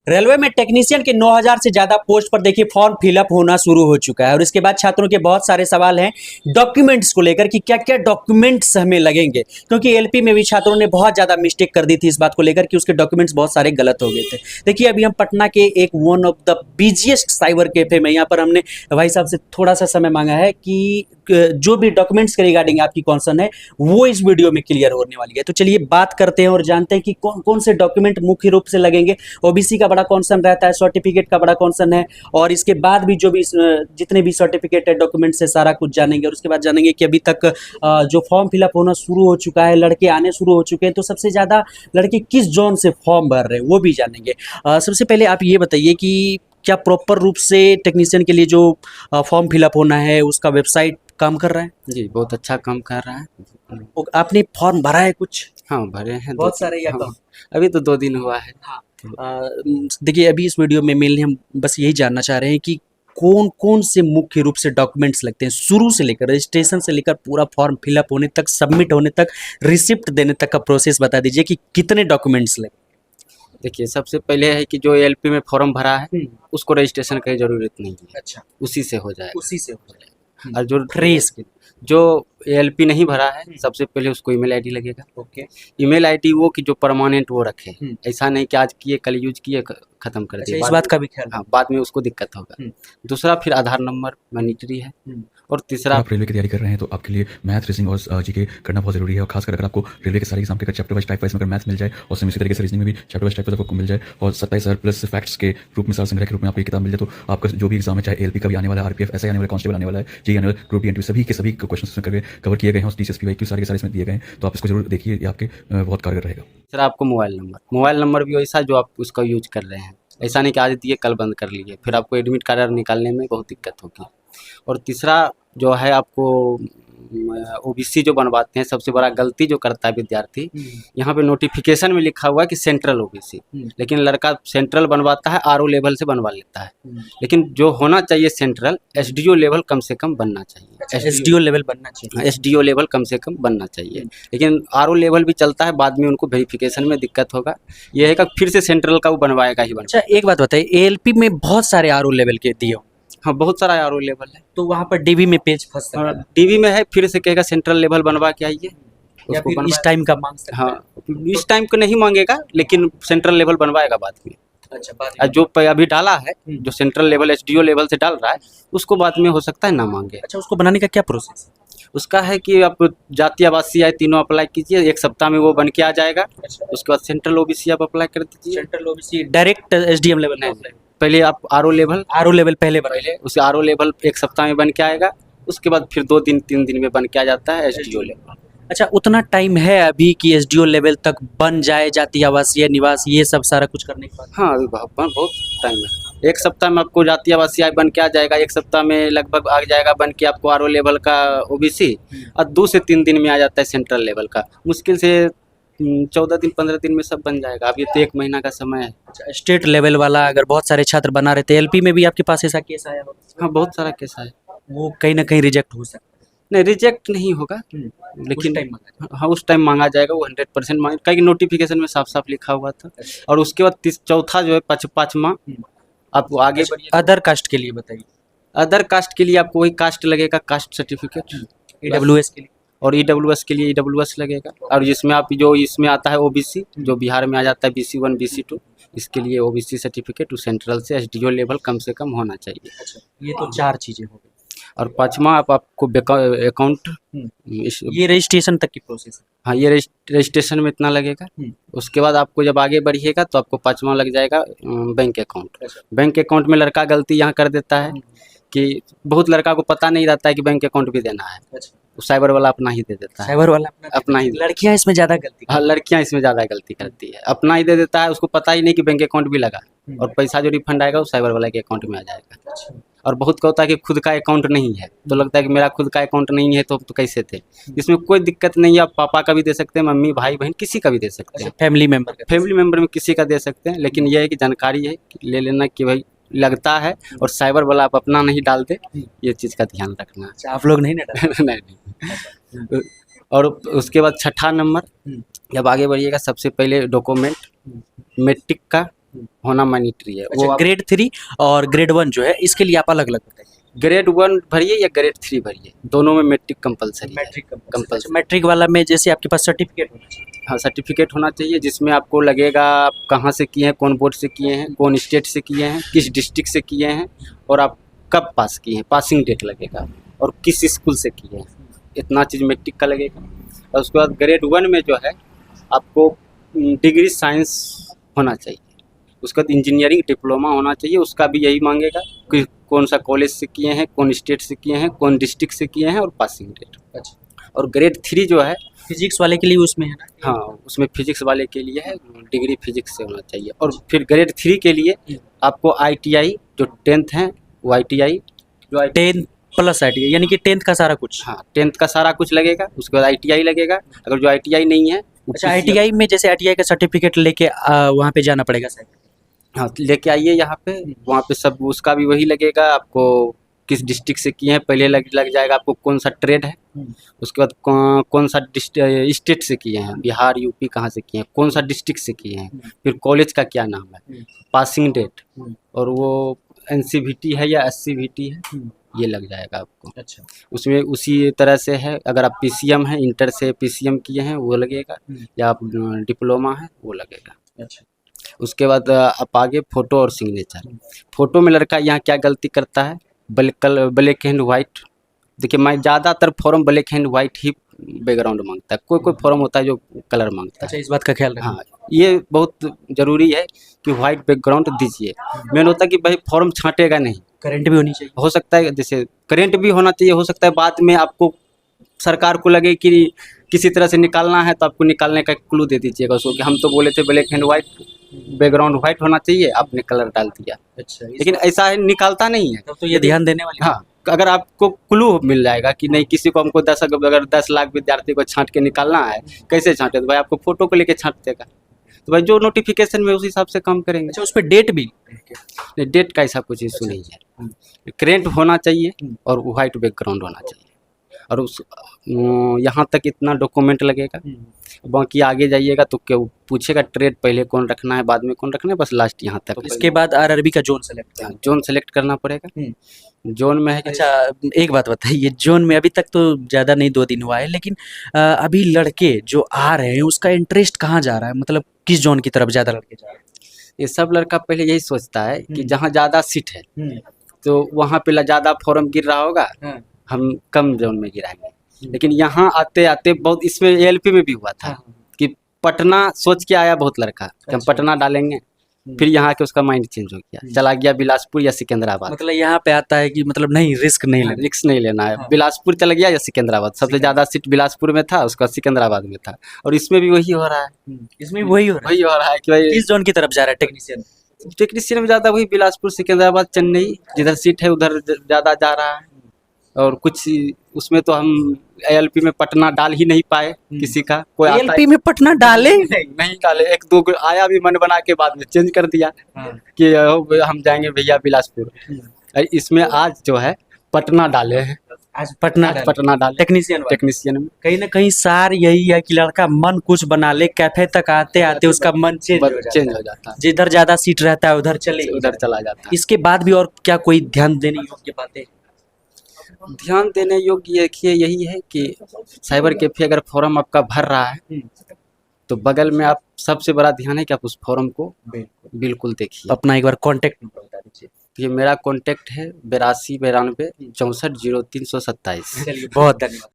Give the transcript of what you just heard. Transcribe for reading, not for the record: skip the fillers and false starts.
Railway में technician के 9000 से ज्यादा पोस्ट पर देखिए फॉर्म फिलअप होना शुरू हो चुका है और इसके बाद छात्रों के बहुत सारे सवाल हैं डॉक्यूमेंट्स को लेकर कि क्या क्या डॉक्यूमेंट्स हमें लगेंगे, क्योंकि एलपी में भी छात्रों ने बहुत ज्यादा मिस्टेक कर दी थी इस बात को लेकर कि उसके डॉक्यूमेंट्स बहुत सारे गलत हो गए थे। देखिए अभी हम पटना के एक one of the busiest cyber cafe में यहाँ पर हमने भाई साहब से थोड़ा सा समय मांगा है कि जो भी डॉक्यूमेंट्स के रिगार्डिंग आपकी कॉन्सर्न है वो इस वीडियो में क्लियर होने वाली है। तो चलिए बात करते हैं और जानते हैं कि कौन कौन से डॉक्यूमेंट मुख्य रूप से लगेंगे। ओबीसी का बड़ा कॉन्सर्न रहता है, सर्टिफिकेट का बड़ा कॉन्सर्न है और इसके बाद भी जो भी जितने भी सर्टिफिकेट है डॉक्यूमेंट्स है सारा कुछ जानेंगे और उसके बाद जानेंगे कि अभी तक जो फॉर्म फिलअप होना शुरू हो चुका है, लड़के आने शुरू हो चुके हैं, तो सबसे ज़्यादा लड़के किस जोन से फॉर्म भर रहे हैं वो भी जानेंगे। सबसे पहले आप ये बताइए कि क्या प्रॉपर रूप से टेक्नीशियन के लिए जो फॉर्म फिलअप होना है उसका वेबसाइट काम कर रहा है? जी, बहुत अच्छा काम कर रहा है। आपने फॉर्म भरा है कुछ? हाँ, भरे हैं बहुत सारे या कम? हाँ, अभी तो 2 दिन हुआ है। हाँ। देखिए अभी इस वीडियो में मेनली हम बस यही जानना चाह रहे हैं कि कौन कौन से मुख्य रूप से डॉक्यूमेंट्स लगते हैं, शुरू से लेकर रजिस्ट्रेशन से लेकर पूरा फॉर्म फिलअप होने तक, सबमिट होने तक, रिसिप्ट देने तक का प्रोसेस बता दीजिए कि कितने डॉक्यूमेंट्स लगे। देखिए, सबसे पहले है कि जो एलपी में फॉर्म भरा है उसको रजिस्ट्रेशन की ज़रूरत नहीं है। अच्छा, उसी से हो जाएगा। उसी से हो जाएगा। और जो फ्रेश के जो एलपी नहीं भरा है सबसे पहले उसको ईमेल आईडी लगेगा। ओके। ईमेल आईडी वो कि जो परमानेंट वो रखे, हम्म। ऐसा नहीं कि आज किए कल यूज किए खत्म कर अच्छा, दिए। इस बात का भी ख्याल। हाँ, बाद में उसको दिक्कत होगा। दूसरा फिर आधार नंबर मैंडेटरी है और तीसरा आप रेलवे की तैयारी कर रहे हैं तो आपके लिए मैथ, रीजनिंग और जीके करना बहुत जरूरी है। और खासकर अगर आपको रेलवे के सारे एग्जाम के चैप्टर वाइज टाइप वाइज में अगर मैथ मिल जाए और सेम इसी तरीके से रीजनिंग में भी चैप्टर वाइज टाइप वाइज आपको मिल जाए और 27 प्लस फैक्ट्स के रूप में, सार संग्रह के रूप में आपको ये किताब मिल जाए तो आपका जो भी एग्जाम है, चाहे एलपी का भी आने वाला है, आरपीएफ ऐसा आने वाला, कांस्टेबल आने वाला है, जी आने वाला, ग्रुप डी एंट्री, सभी के सभी क्वेश्चन इसमें करके कवर किए गए हैं और टीसीएसपी वाई सारे के सारे इसमें दिए गए हैं। तो आप इसको जरूर देखिए, ये आपके बहुत कारगर रहेगा। सर आपको मोबाइल नंबर भी वैसा जो आप उसका यूज कर रहे हैं, ऐसा नहीं कि आज दिए कल बंद कर लिए, फिर आपको एडमिट कार्ड निकालने में बहुत दिक्कत होगी। और तीसरा जो है आपको ओबीसी जो बनवाते हैं, सबसे बड़ा गलती जो करता है विद्यार्थी, यहाँ पे नोटिफिकेशन में लिखा हुआ है कि सेंट्रल ओबीसी, लेकिन लड़का सेंट्रल बनवाता है, आरओ लेवल से बनवा लेता है। लेकिन जो होना चाहिए सेंट्रल, एसडीओ लेवल कम से कम बनना चाहिए। एसडीओ लेवल बनना चाहिए। एसडीओ लेवल कम से कम बनना चाहिए, लेकिन आरओ लेवल भी चलता है, बाद में उनको वेरिफिकेशन में दिक्कत होगा। ये है कि फिर से सेंट्रल का वो बनवाएगा ही बनवाएगा। अच्छा, एक बात बताइए, एएलपी में बहुत सारे आरओ लेवल के दिए हो, हाँ, बहुत सारा आरओ लेवल है। तो वहाँ पर डीवी में पेज फंस सकता है डीवी में है, फिर से कहेगा सेंट्रल लेवल बनवा के आइए, या उसको फिर इस टाइम का मांग सकता है। हाँ, इस टाइम को नहीं मांगेगा, लेकिन सेंट्रल लेवल बनवाएगा बाद में। अच्छा, बात और जो अभी डाला है, जो सेंट्रल लेवल एसडीओ लेवल से डाल रहा है, उसको बाद में हो सकता है ना मांगे। अच्छा, उसको बनाने का क्या प्रोसेस है? उसका है कि आप जाति आवासीय आय तीनों अप्लाई कीजिए, 1 सप्ताह में वो बन के आ जाएगा। उसके बाद सेंट्रल ओबीसी आप अप्लाई कर दीजिए। Central OBC direct SDM level नहीं, पहले आप आरओ लेवल पहले पहले उसे आरओ लेवल 1 सप्ताह में बन के आएगा, उसके बाद फिर 2 दिन 3 दिन में बन के आ जाता है एसडीओ लेवल। अच्छा, उतना टाइम है अभी कि एसडीओ लेवल तक बन जाए जाति आवासीय निवास ये सब सारा कुछ करने के बाद? हाँ, अभी बहुत टाइम है। 1 सप्ताह में आपको जाति आवासीय आय बन के आ जाएगा, 1 सप्ताह में लगभग आ जाएगा बन के आपको आरओ लेवल का ओबीसी, और 2 से 3 दिन में आ जाता है सेंट्रल लेवल का। मुश्किल से 14 दिन 15 दिन में सब बन जाएगा। अभी तो 1 महीना का समय है। अच्छा, स्टेट लेवल वाला अगर बहुत सारे छात्र बना रहे थे, एलपी में भी आपके पास ऐसा केस आया हो? हाँ, बहुत सारा केस है। वो कहीं ना कहीं रिजेक्ट हो सकता नहीं, रिजेक्ट नहीं होगा, लेकिन हाँ उस टाइम मांगा जाएगा, वो 100% मांगा, कहीं नोटिफिकेशन में साफ साफ लिखा हुआ था। और उसके बाद चौथा जो है पाँचवा, आप आगे बढ़िए। अदर कास्ट के लिए बताइए। अदर कास्ट के लिए आपको वही कास्ट लगेगा, कास्ट सर्टिफिकेट। ईडब्ल्यूएस के लिए और ईडब्ल्यूएस के लिए ईडब्ल्यूएस लगेगा। और जिसमें आप जो इसमें आता है ओबीसी, जो बिहार में आ जाता है BC 1 BC 2, इसके लिए ओबीसी सर्टिफिकेट सेंट्रल से एसडीओ लेवल कम से कम होना चाहिए। अच्छा, ये तो 4 चीजें हो गई। और पाँचवा आपको अकाउंट, ये रजिस्ट्रेशन तक की प्रोसेस है। हाँ, ये रजिस्ट्रेशन में इतना लगेगा। उसके बाद आपको जब आगे बढ़िएगा तो आपको पाँचवा लग जाएगा बैंक अकाउंट। बैंक अकाउंट में लड़का गलती यहाँ कर देता है कि बहुत लड़का को पता नहीं रहता है कि बैंक अकाउंट भी देना है। अच्छा, साइबर वाला अपना ही दे देता है। साइबर वाला अपना ही। लड़कियां इसमें ज्यादा गलती, हाँ, लड़कियां इसमें ज़्यादा गलती करती है, अपना ही दे देता है, उसको पता ही नहीं कि बैंक अकाउंट भी लगा, और पैसा जो रिफंड आएगा वो साइबर वाला के अकाउंट में आ जाएगा। अच्छा। और बहुत को होता है कि खुद का अकाउंट नहीं है, तो लगता है कि मेरा खुद का अकाउंट नहीं है तो कैसे थे। इसमें कोई दिक्कत नहीं है, आप पापा का भी दे सकते हैं, मम्मी भाई बहन किसी का भी दे सकते हैं। फैमिली मेम्बर में किसी का दे सकते हैं, लेकिन यह है कि जानकारी है कि ले लेना कि भाई लगता है, और साइबर वाला आप अपना नहीं डाल दे, ये चीज़ का ध्यान रखना। अच्छा, आप लोग नहीं ना नहीं। और उसके बाद छठा नंबर, जब आगे बढ़िएगा सबसे पहले डॉक्यूमेंट, मैट्रिक का होना मैंडेटरी है। अच्छा, वो ग्रेड 3 और ग्रेड 1 जो है इसके लिए आप अलग अलग बताइए। ग्रेड 1 भरिए या ग्रेड 3 भरिए, दोनों में मैट्रिक कंपलसरी है। Matric compulsory. अच्छा, मैट्रिक वाला में जैसे आपके पास सर्टिफिकेट होना चाहिए। हाँ, सर्टिफिकेट होना चाहिए जिसमें आपको लगेगा आप कहाँ से किए हैं, कौन बोर्ड से किए हैं, कौन स्टेट से किए हैं, किस डिस्ट्रिक्ट से किए हैं और आप कब पास किए हैं, पासिंग डेट लगेगा और किस स्कूल से किए हैं, इतना चीज़ मैट्रिक का लगेगा। और उसके बाद ग्रेड 1 में जो है आपको डिग्री साइंस होना चाहिए। उसके बाद इंजीनियरिंग डिप्लोमा होना चाहिए, उसका भी यही मांगेगा कि कौन सा कॉलेज से किए हैं, कौन स्टेट से किए हैं, कौन डिस्ट्रिक्ट से किए हैं और पासिंग डेट। अच्छा, और ग्रेड 3 जो है, फिजिक्स वाले के लिए उसमें है ना। हाँ, उसमें फिजिक्स वाले के लिए है, डिग्री फिजिक्स से होना चाहिए। और फिर ग्रेड 3 के लिए आपको ITI जो 10th है वो ITI जो 10 प्लस ITI यानी कि 10th का सारा कुछ। हाँ 10th का सारा कुछ लगेगा। उसके बाद ITI लगेगा। अगर जो ITI नहीं है वो अच्छा, PCM ITI में जैसे ITI का सर्टिफिकेट लेके वहाँ पे जाना पड़ेगा सर। हाँ लेके आइए यहाँ पे, वहाँ पे सब उसका भी वही लगेगा। आपको किस डिस्ट्रिक्ट से किए हैं पहले लग जाएगा, आपको कौन सा ट्रेड है, उसके बाद कौन सा स्टेट से किए हैं, बिहार यूपी कहाँ से किए हैं, कौन सा डिस्ट्रिक्ट से किए हैं, फिर कॉलेज का क्या नाम है, पासिंग डेट और वो NCVT है या SCVT है, ये लग जाएगा आपको। अच्छा, उसमें उसी तरह से है। अगर आप PCM है, इंटर से PCM किए हैं वो लगेगा, या आप डिप्लोमा है वो लगेगा। अच्छा, उसके बाद आप आगे फ़ोटो और सिग्नेचर। फ़ोटो में लड़का यहाँ क्या गलती करता है, ब्लैक एंड वाइट। देखिए मैं ज़्यादातर form black and white he background मांगता है, कोई कोई फॉर्म होता है जो कलर मांगता अच्छा, है। इस बात का ख्याल रखना। हाँ, ये बहुत ज़रूरी है कि वाइट बैकग्राउंड दीजिए। मेन होता है कि भाई फॉर्म छाँटेगा नहीं। करंट भी होनी चाहिए। हो सकता है जैसे करेंट भी होना चाहिए, हो सकता है बाद में आपको सरकार को लगे कि किसी तरह से निकालना है तो आपको निकालने का क्लू दे दीजिएगा उसको कि हम तो बोले थे black and white, background white होना चाहिए, आपने कलर डाल दिया। अच्छा, लेकिन ऐसा है निकालता नहीं है। तब तो ये ध्यान देने वाली हाँ, अगर आपको क्लू मिल जाएगा कि नहीं किसी को हमको अगर 10 लाख विद्यार्थी को छांट के निकालना है, कैसे छांटे, तो भाई आपको फोटो को लेके छांट देगा। तो भाई जो नोटिफिकेशन में उस हिसाब से काम करेंगे। अच्छा, उस पर डेट भी। डेट का ऐसा कुछ इशू नहीं है, करेंट होना चाहिए और वाइट बैकग्राउंड होना चाहिए। और उस यहाँ तक इतना डॉक्यूमेंट लगेगा। बाकी आगे जाइएगा तो क्या पूछेगा ट्रेड पहले कौन रखना है, बाद में कौन रखना है, बस लास्ट यहाँ तक। इसके बाद RRB का जोन सेलेक्ट करना। जोन सेलेक्ट करना पड़ेगा। जोन में है अच्छा, एक बात बताइए, जोन में अभी तक तो ज़्यादा नहीं 2 दिन हुआ है, लेकिन अभी लड़के जो आ रहे हैं उसका इंटरेस्ट कहाँ जा रहा है, मतलब किस जोन की तरफ ज़्यादा लड़के जा रहे ये सब लड़का पहले यही सोचता है कि जहाँ ज़्यादा सीट है हैं। तो वहाँ पे ज़्यादा फॉर्म गिर रहा होगा, हम कम जोन में गिराएंगे। लेकिन यहाँ आते आते बहुत, इसमें ALP में भी हुआ था कि पटना सोच के आया बहुत लड़का कि हम पटना डालेंगे, फिर यहाँ के उसका माइंड चेंज हो गया, चला गया बिलासपुर या सिकंदराबाद। मतलब यहाँ पे आता है कि मतलब नहीं, रिस्क नहीं लेना। रिक्स नहीं लेना है, बिलासपुर चला गया या सिकंदराबाद। सबसे ज़्यादा सीट बिलासपुर में था, उसका सिकंदराबाद में था। और इसमें भी वही हो रहा है, इसमें वही हो रहा वही हो रहा है कि है। भाई किस जोन की तरफ जा रहा है टेक्नीशियन? टेक्नीशियन में ज़्यादा वही बिलासपुर, सिकंदराबाद, चेन्नई, जिधर सीट है उधर ज़्यादा जा रहा है। और कुछ उसमें तो हम ALP में पटना डाल ही नहीं पाए किसी का। कोई आता ALP में पटना डाले नहीं डाले, 1-2 आया भी मन बना के, बाद में चेंज कर दिया कि हम जाएंगे भैया बिलासपुर। इसमें आज जो है पटना डाले हैं, आज पटना डाले टेक्नीशियन में। कहीं ना कहीं सार यही है कि लड़का मन कुछ बना ले, कैफे तक आते आते उसका मन चेंज हो जाता है, जिधर ज्यादा सीट रहता है उधर चला जाता है। इसके बाद भी और क्या कोई ध्यान देने योग्य बातें? ध्यान देने योग्य देखिए यही है कि साइबर कैफे अगर फॉर्म आपका भर रहा है तो बगल में आप, सबसे बड़ा ध्यान है कि आप उस फॉर्म को बिल्कुल देखिए। अपना एक बार कांटेक्ट नंबर बता दीजिए। ये मेरा कांटेक्ट है 82 92 64 0327। चलिए, बहुत धन्यवाद।